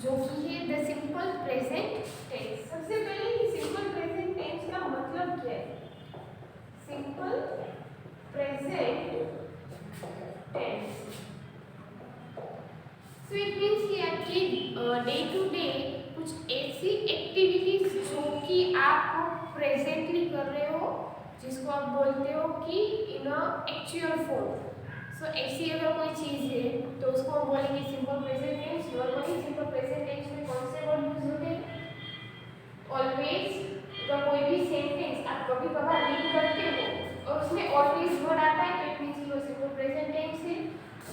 जो कि है द सिंपल प्रेजेंट टेंस। सबसे पहले सिंपल प्रेजेंट टेंस का मतलब क्या है? Simple present tense so it means कि आपकी डे टू डे कुछ ऐसी एक्टिविटीज जो कि आप प्रेजेंटली कर रहे हो, जिसको आप बोलते हो कि इन अ एक्चुअल फॉर्म। सो ऐसी अगर कोई चीज़ है तो उसको हम बोलेंगे simple present tense. Normally simple present tense में कौन से वर्ड यूज होते हैं? ऑलवेज का कोई भी सेंटेंस आप कभी कभार रीड करते हो और उसमें ऑलवेज वर्ड आता है तो इट मीन्स वो सिंपल प्रेजेंट टेंस है।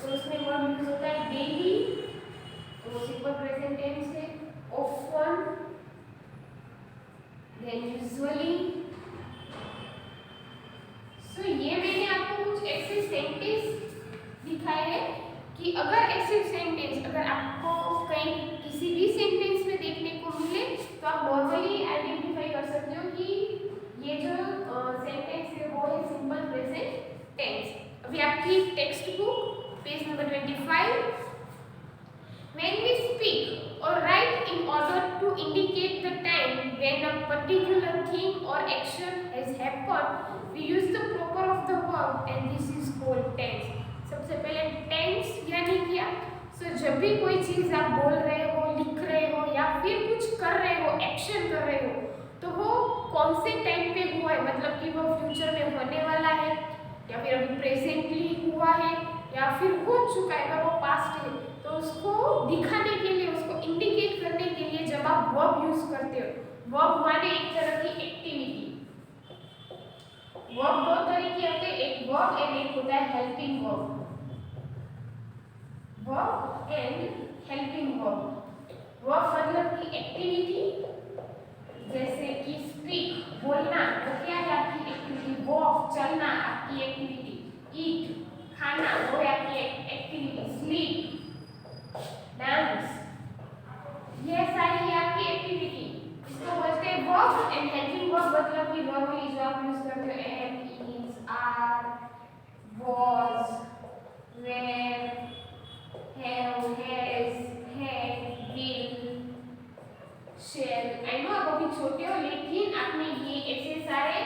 तो उसमें वर्ड यूज होता है डेली, तो वो सिंपल प्रेजेंट टेंस है। Often, then usually. सो ये मैंने आपको कुछ ऐसे सेंटेंस दिखाए हैं कि अगर ऐसे सेंटेंस अगर आपको कहीं किसी भी सेंटेंस में देखने को मिले तो आप नॉर्मली आइडेंटिफाई कर सकते हो कि ये जो सेंटेंस है वो है सिंपल प्रेजेंट टेंस। अभी आपकी textbook page number 25। When we speak or write in order to indicate the time when a particular thing or action has happened, we use the proper of the verb and this is called tense. सबसे पहले tense यानी क्या? So जब भी कोई चीज़ आप बोल रहे हो, लिख रहे हो या फिर कुछ कर रहे हो, एक्शन कर रहे हो, तो वो कौन से टाइम पे हुआ है, मतलब कि वो फ्यूचर में होने वाला है या फिर अभी प्रेजेंटली हुआ है या फिर हो चुका है, अगर वो पास्ट है तो उसको दिखाने के लिए, उसको इंडिकेट करने के लिए जब आप वर्ब यूज करते हो, वर्ब माने एक तरह की एक्टिविटी। वर्ब दो तरीके होते हैं, एक वर्ब एंड एक होता है helping verb. Verb and helping verb. Verb मतलब की एक्टिविटी, जैसे कि स्पीक बोलना, वो क्या है आपकी एक्टिविटी। वॉक चलना आपकी एक्टिविटी। ईट खाना वो है आपकी एक्टिविटी। स्लीप डांस, ये सारी है आपकी एक्टिविटी। इसको बोलते हैं वर्ब एंड हेल्पिंग वर्ब, मतलब कि नॉर्मली जो आप यूज करते हो am, is, are, was, were, have, has, had, will, shall. I know आप अभी छोटे हो लेकिन आपने ये ऐसे सारे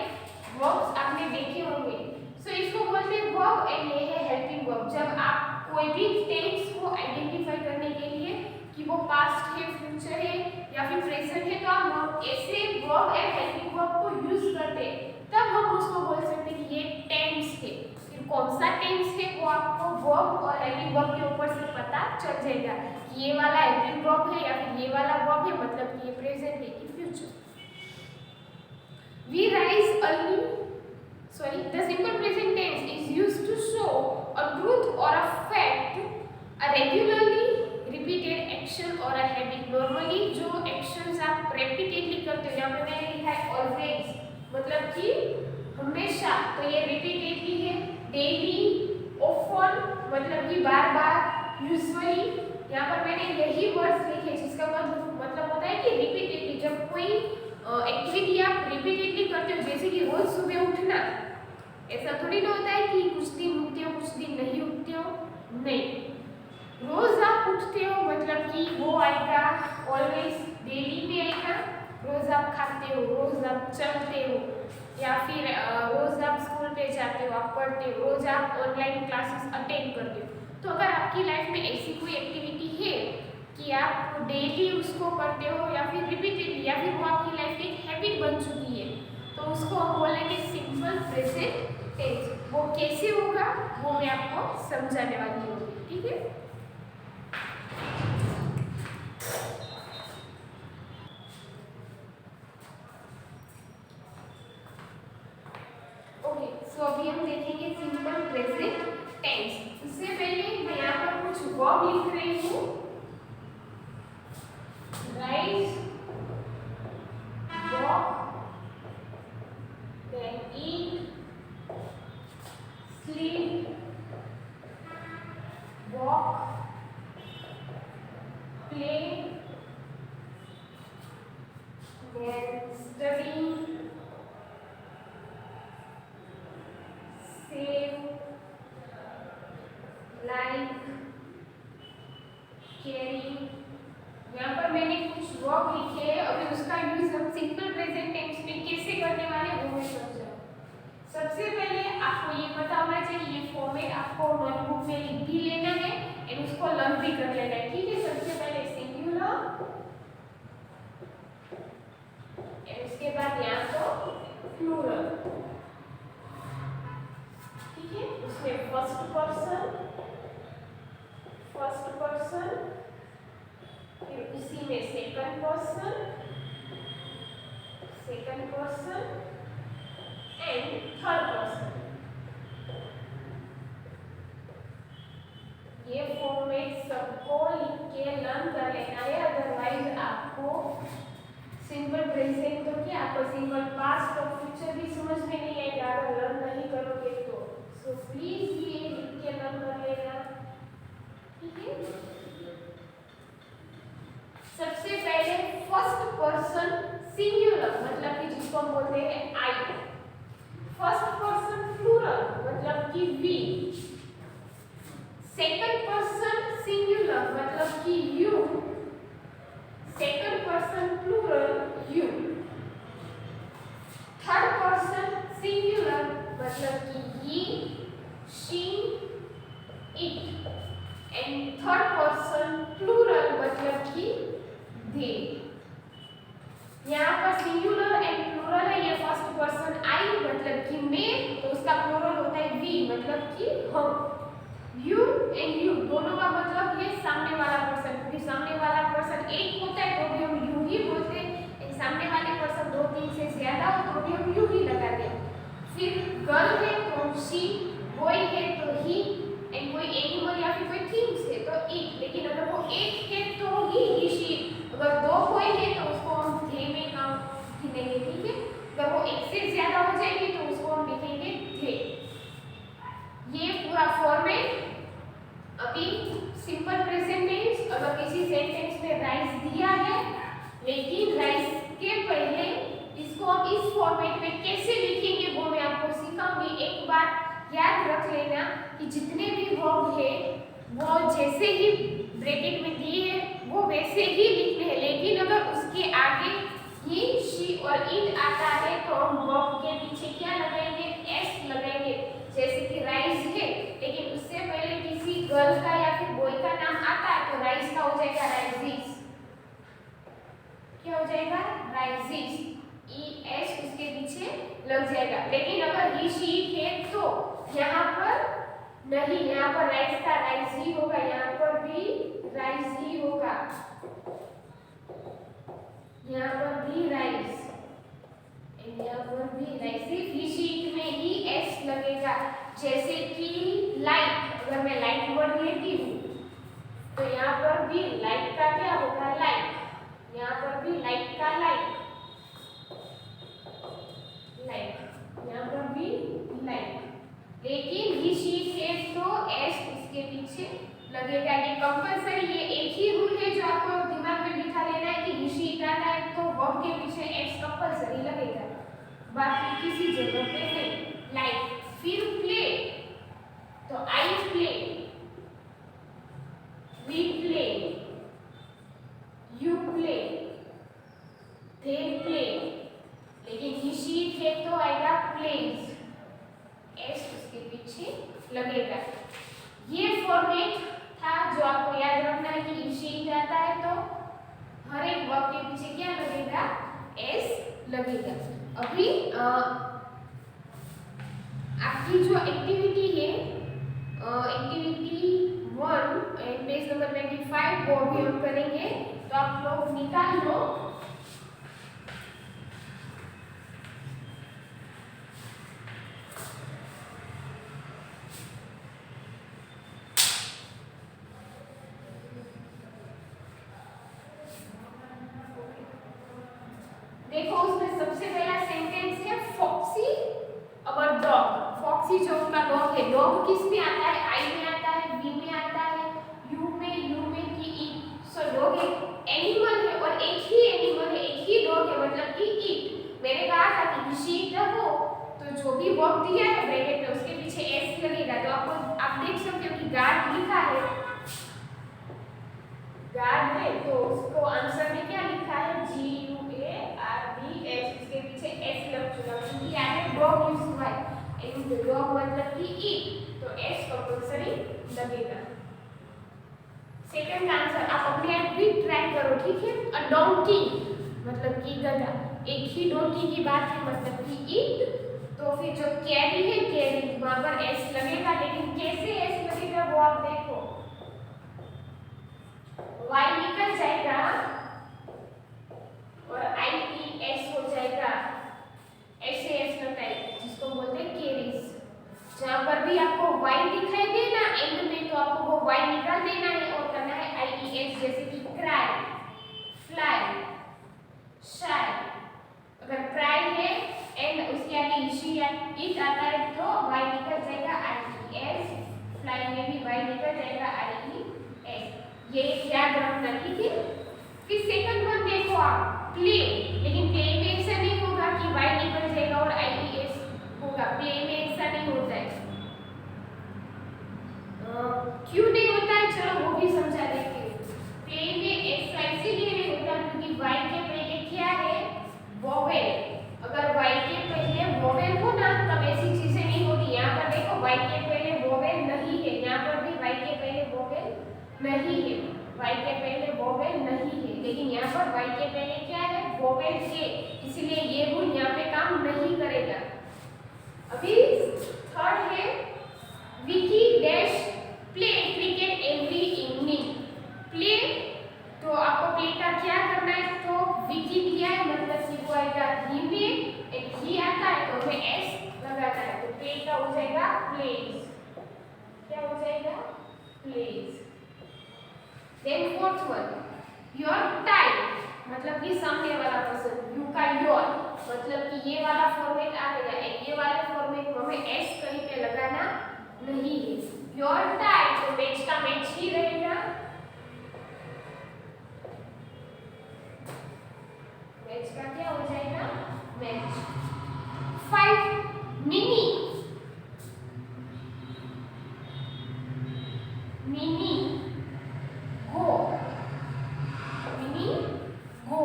वर्ब्स आपने देखे होंगे। सो इसको बोलते हैं वर्ब एंड ये है हेल्पिंग वर्ब। जब आप कोई भी टेंस को आइडेंटिफाई करने के लिए कि वो पास्ट है, फ्यूचर है या फिर प्रेजेंट है, तो आप ऐसे वर्ब एंड हेल्पिंग वर्ब को यूज करते हैं, तब हम उसको बोल सकते हैं कि ये टेंस है। फिर कौन सा टेंस है वो आपको वर्ब और हेल्पिंग वर्ब के ऊपर से पता चल जाएगा कि ये वाला हेल्पिंग वर्ब है या फिर ये वाला वर्ब है, मतलब कि ये प्रेजेंट है कि future. We rise early. Sorry, the simple present tense is used to show a truth or a fact, a regularly repeated action or a habit. Normally जो actions आप repeatedly करते हो, यहाँ पे मैंने लिखा है always, मतलब कि हमेशा, तो ये repeatedly है। daily, often मतलब कि बार बार, usually, यहाँ पर मैंने यही वर्ड्स लिखे जिसका मतलब होता है कि repeatedly। जब कोई एक्टिविटी आप रिपीटेडली करते हो, जैसे कि रोज सुबह उठना, ऐसा थोड़ी ना होता है कि कुछ दिन उठते हो कुछ दिन नहीं उठते हो, नहीं, रोज आप उठते हो मतलब कि वो आएगा ऑलवेज, डेली में आएगा। रोज आप खाते हो, रोज आप चलते हो या फिर रोज आप स्कूल पे जाते हो, आप पढ़ते हो, रोज आप ऑनलाइन क्लासेस अटेंड करते हो। तो अगर आपकी लाइफ में ऐसी कोई एक्टिविटी है कि आप डेली उसको करते हो या फिर रिपीटेडली या फिर वो आपकी लाइफ की एक हैबिट बन चुकी है, तो उसको हम बोलेंगे सिंपल प्रेजेंट टेंस। वो कैसे होगा वो मैं आपको समझाने वाली हूँ, ठीक है। ओके, सो अभी हम देखेंगे सिंपल प्रेजेंट टेंस। उससे पहले मैं यहाँ पर कुछ वर्ब लिख रही हूँ। Rise, walk, then eat, sleep, walk, play, then study, save, like, carry। यहाँ वर्ब लिखे, अभी उसका यूज हम सिंपल प्रेजेंट टेंस में कैसे करने वाले वो मैं समझाऊं। सबसे पहले आपको ये पता होना चाहिए, ये फॉर्मेट आपको नोटबुक में लिख भी लेना है और उसको लर्न भी कर लेना है, ठीक है। सबसे पहले सिंगुलर, उसके बाद यहाँ तो प्लूरल, ठीक है। उसमें फर्स्ट पर्सन, फिर उसी में second person and third person. ये फॉर्मेट सबको लिख के लर्न कर लेना है, अदरवाइज आपको सिंपल प्रेजेंट तो क्या, आपको सिंपल पास्ट और फ्यूचर भी समझ में नहीं आएगा अगर लर्न नहीं करोगे तो। सो प्लीज ये लिख के लर्न कर लेना, ठीक है। सबसे पहले फर्स्ट पर्सन सिंगुलर मतलब कि जिसको हम बोलते हैं आई, फर्स्ट पर्सन प्लूरल मतलब कि वी, सेकंड पर्सन सिंगुलर मतलब कि you, second person plural you, third person singular मतलब कि he, she, it, and third person plural मतलब कि दे। यहाँ पर सिंगुलर एंड प्लूरल है, ये फर्स्ट पर्सन आई मतलब कि मैं, तो उसका प्लूरल होता है वी मतलब कि हम। यू एंड यू दोनों का मतलब ये सामने वाला पर्सन, क्योंकि सामने वाला पर्सन एक होता है तो भी हम यू ही बोलते हैं, सामने वाले पर्सन 2-3 से ज्यादा हो तो भी हम यू ही लगाते हैं। फिर गर्ल है तो शी, बॉय है तो ही, एंड कोई एनिमल या फिर कोई थिंग्स है तो इट, लेकिन अगर वो एक है तो ही शी, अगर 2 कोई है तो उसको हम दे में काउंट गिनेंगे, ठीक है। अगर वो एक से ज्यादा हो जाएंगे तो उसको हम लिखेंगे दे। ये पूरा फॉर्मेट अभी सिंपल प्रेजेंट टेंस, अगर किसी सेंटेंस में राइज दिया है लेकिन राइज के पहले इसको हम इस फॉर्मेट में कैसे लिखेंगे वो मैं आपको सिखाऊंगी। एक बात याद रख लेना कि जितने भी वर्ब है वो जैसे ही ब्रैकेट में दिए हैं वो वैसे ही लिखने हैं, लेकिन अगर उसके आगे ही शी और इट आता है तो हम वर्ब के पीछे क्या लगाएंगे, एस लगाएंगे। जैसे कि राइज है लेकिन उससे पहले किसी गर्ल का या फिर बॉय का नाम आता है तो राइज का हो जाएगा राइजिस, क्या हो जाएगा राइजिस, ई एस उसके पीछे लग जाएगा। लेकिन अगर ही शी है तो यहाँ पर नहीं, यहाँ पर राइज का राइज ही होगा, यहाँ पर भी राइज ही होगा, यहाँ पर भी राइज, यहाँ पर भी राइज, सिर्फ ही शीट में ही एस लगेगा। जैसे कि लाइट, अगर मैं लाइट वर्ड लेती हूँ तो यहाँ पर भी लाइट का क्या होगा लाइट, यहाँ पर भी लाइट का लाइट, यहाँ पर भी लाइट, लेकिन ही शीट है तो एस इसके पीछे लगेगा। ये कंपलसरी, ये एक ही रूल है जो आपको दिमाग में बिठा लेना है कि ही शीट आता है तो वर्ब के पीछे एस कंपलसरी लगेगा, बाकी किसी जगह पे नहीं। लाइट, फिर प्ले तो I play, we play, you play, they play, लेकिन ही शीट है तो आएगा प्लेज, एस उसके पीछे लगेगा। ये फॉर्मेट था जो आपको याद रखना है कि ही शीट आता है तो हर एक वर्ब के पीछे क्या लगेगा, एस लगेगा। अभी आपकी जो एक्टिविटी है, एक्टिविटी 1 एंड पेज नंबर 25 वो भी हम करेंगे, तो आप लोग निकाल लो। देखो उसमें सबसे पहला सेंटेंस है फॉक्सी और डॉग। फॉक्सी जो उनका डॉग है, डॉग किस में आता है, आई में आता है, वी में आता है, यू में कि इट। सो डॉग एक एनिमल है और एक ही एनिमल है, एक ही डॉग है मतलब कि इट। मैंने कहा था कि शीट हो तो जो भी वर्ब दिया है ब्रैकेट में उसके पीछे एस लगेगा। तो आपको आप देख सकते हो कि गार्ड लिखा है, गार्ड है तो उसको आंसर में क्या लिखा है GUARDS, इसके पीछे S लग चुका क्योंकि यहाँ पे डॉग यूज हुआ है एंड डॉग मतलब कि ईट, तो S कंपल्सरी लगेगा। सेकंड आंसर आप अपने आप भी ट्राई करो, ठीक है। अ डोंकी मतलब कि गधा, एक ही डोंकी की बात है मतलब कि ईट, तो फिर जो कैरी है कैरी वहां पर एस लगेगा, लेकिन कैसे एस लगेगा वो आप देखो, वाई निकल जाएगा और आई ई एस हो जाएगा, ऐसे एस लगता है जिसको बोलते हैं कैरीज। जहां पर भी आपको वाई दिखाई देना एंड में तो आपको वो वाई निकाल देना है और करना है आई ई एस, जैसे कि क्राई, फ्लाई, शाय। अगर क्राई है एंड उसके आगे इशी या इट आता है तो वाई निकल जाएगा आई ई एस, फ्लाई में भी वाई निकल जाएगा आई ई एस, ये याद रखना, ठीक है। फिर सेकंड वन देखो आप, प्ले, लेकिन प्ले में ऐसा नहीं होगा कि वाई निकल जाएगा और आई ई एस होगा, प्ले में ऐसा नहीं होता है। क्यों नहीं होता है चलो वो भी समझा देती हूँ। प्ले में ऐसा इसीलिए नहीं होता क्योंकि वाई के पहले क्या है, वोवेल। अगर वाई के पहले वोवेल हो ना तब ऐसी चीजें नहीं होती। यहाँ पर देखो वाई के पहले वोवेल नहीं है, यहाँ पर भी वाई के पहले वोवेल नहीं है, वाई के पहले वोवेल नहीं है, लेकिन यहाँ पर वाई के पहले क्या है, वोवेल है, इसलिए ये रूल यहाँ पे काम नहीं करेगा। अभी थर्ड है, Vicky dash play cricket every evening. Play तो आपको प्ले का क्या करना है, तो विकी दिया है मतलब कि वो आएगा ही में, एक ही आता है तो हमें एस लगाना है, तो प्ले का हो जाएगा प्लेज, क्या हो जाएगा, plays. Then fourth one, your time मतलब कि सामने वाला पर्सन, यू का योर मतलब कि ये वाला फॉर्मेट आ गया, ये वाले फॉर्मेट में हमें एस कहीं पे लगाना नहीं है। योर टाइम तो मैच का मैच ही रहेगा, मैच का क्या हो जाएगा, मैच। 5 मिनी, मिनी गो, मिनी गो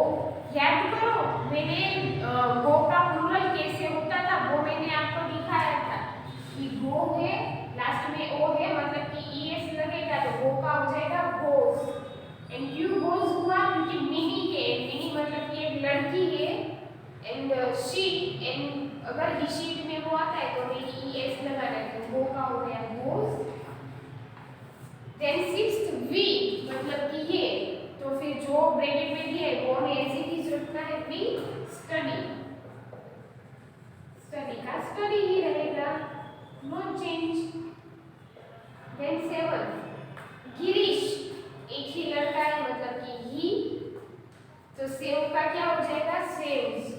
याद करो, मैंने गो का प्लूरल कैसे होता था वो मैंने आपको दिखाया था कि गो है लास्ट में ओ है मतलब कि ई एस लगेगा तो गो का हो जाएगा गोस। एंड क्यों गोस हुआ क्योंकि मिनी है, मिनी मतलब कि एक लड़की है एंड शी, एंड अगर ही शीट में वो आता है तो हमें ई एस लगाना है, तो गो का हो गया गोस। देन सिक्स्थ वी मतलब कि ये, तो फिर जो ब्रैकेट में दिया है वो हमें ऐसे ही रखना है, वी स्टडी, स्टडी का स्टडी ही रहेगा, नो चेंज। देन 7 गिरीश, एक ही लड़का है मतलब कि ही, तो सेव का क्या हो जाएगा, सेव्स।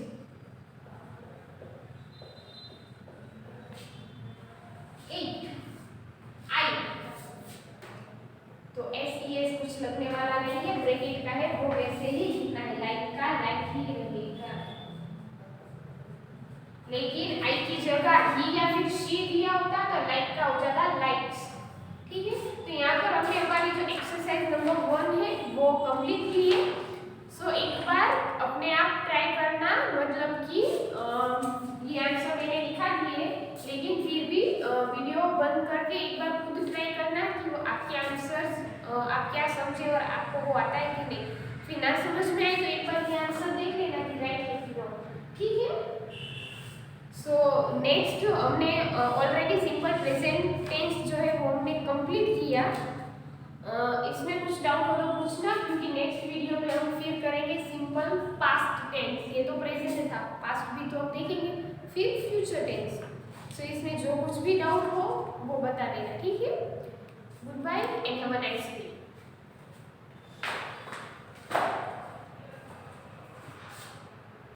8 आई, तो एस ई एस कुछ लगने वाला नहीं है, ब्रैकेट का है वो वैसे ही लिखना है, लाइक का लाइक ही रहेगा, लेकिन आई की जगह ही या फिर शी दिया होता तो लाइक का हो जाता लाइक्स, ठीक है। तो यहाँ पर हमने हमारी जो एक्सरसाइज नंबर 1 है वो कंप्लीट की है। सो एक बार अपने आप ट्राई करना, मतलब कि ये आंसर मैंने लिखा दिए लेकिन फिर भी वीडियो बंद करके एक बार खुद ट्राई करना कि वो आपके आंसर्स आप क्या समझे और आपको वो आता है कि नहीं। फिर ना समझ में आए तो एक बार ये आंसर देख लेना कि राइट है कि रॉन्ग, ठीक है। सो नेक्स्ट हमने ऑलरेडी सिंपल प्रेजेंट टेंस जो है वो हमने कंप्लीट किया। इसमें कुछ डाउट हो तो पूछना क्योंकि नेक्स्ट वीडियो में हम फिर करेंगे सिंपल पास्ट टेंस, ये तो प्रेजेंट था, पास्ट भी तो हम देखेंगे, फिर फ्यूचर टेंस। सो इसमें जो कुछ भी डाउट हो वो बता देना, ठीक है। Goodbye and have a nice day.